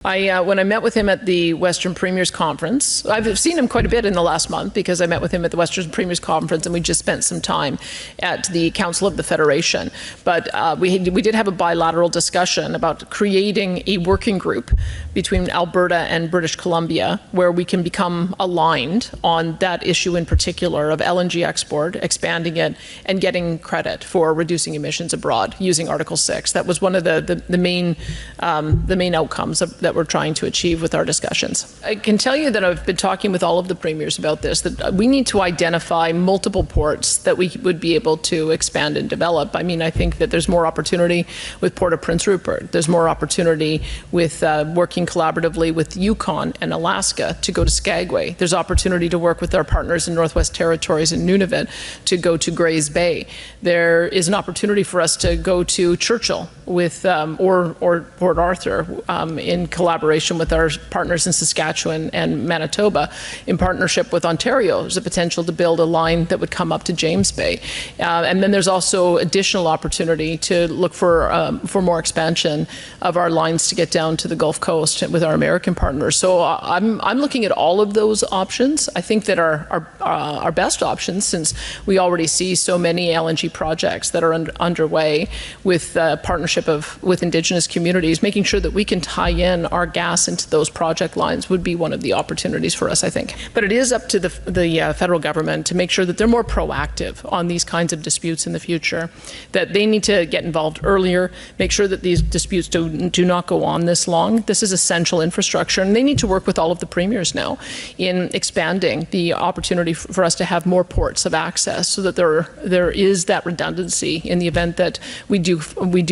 When I met with him at the Western Premiers Conference, I've seen him quite a bit in the last month because I met with him at the Western Premiers Conference and we just spent some time at the Council of the Federation. But we did have a bilateral discussion about creating a working group between Alberta and British Columbia where we can become aligned on that issue in particular of LNG export, expanding it, and getting credit for reducing emissions abroad using Article 6. That was one of the main outcomes that we're trying to achieve with our discussions. I can tell you that I've been talking with all of the premiers about this, that we need to identify multiple ports that we would be able to expand and develop. I mean, I think that there's more opportunity with Port of Prince Rupert. There's more opportunity with working collaboratively with Yukon and Alaska to go to Skagway. There's opportunity to work with our partners in Northwest Territories and Nunavut to go to Grays Bay. There is an opportunity for us to go to Churchill with or Port Arthur in collaboration with our partners in Saskatchewan and Manitoba. In partnership with Ontario, there's a potential to build a line that would come up to James Bay. And then there's also additional opportunity to look for more expansion of our lines to get down to the Gulf Coast with our American partners. So I'm looking at all of those options. I think that our best options, since we already see so many LNG projects that are underway with partnership with Indigenous communities, making sure that we can tie in our gas into those project lines would be one of the opportunities for us, I think. But it is up to the federal government to make sure that they're more proactive on these kinds of disputes in the future, that they need to get involved earlier, make sure that these disputes do not go on this long. This is essential infrastructure, and they need to work with all of the premiers now in expanding the opportunity for us to have more ports of access so that there is that redundancy in the event that we do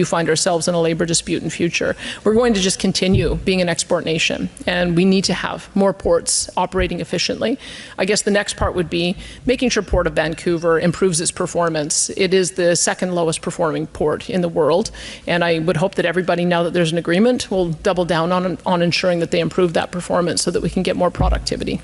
find ourselves in a labor dispute in future. We're going to just continue being an export nation, and we need to have more ports operating efficiently. I guess the next part would be making sure Port of Vancouver improves its performance. It is the second lowest performing port in the world, and I would hope that everybody, now that there's an agreement, will double down on ensuring that they improve that performance so that we can get more productivity.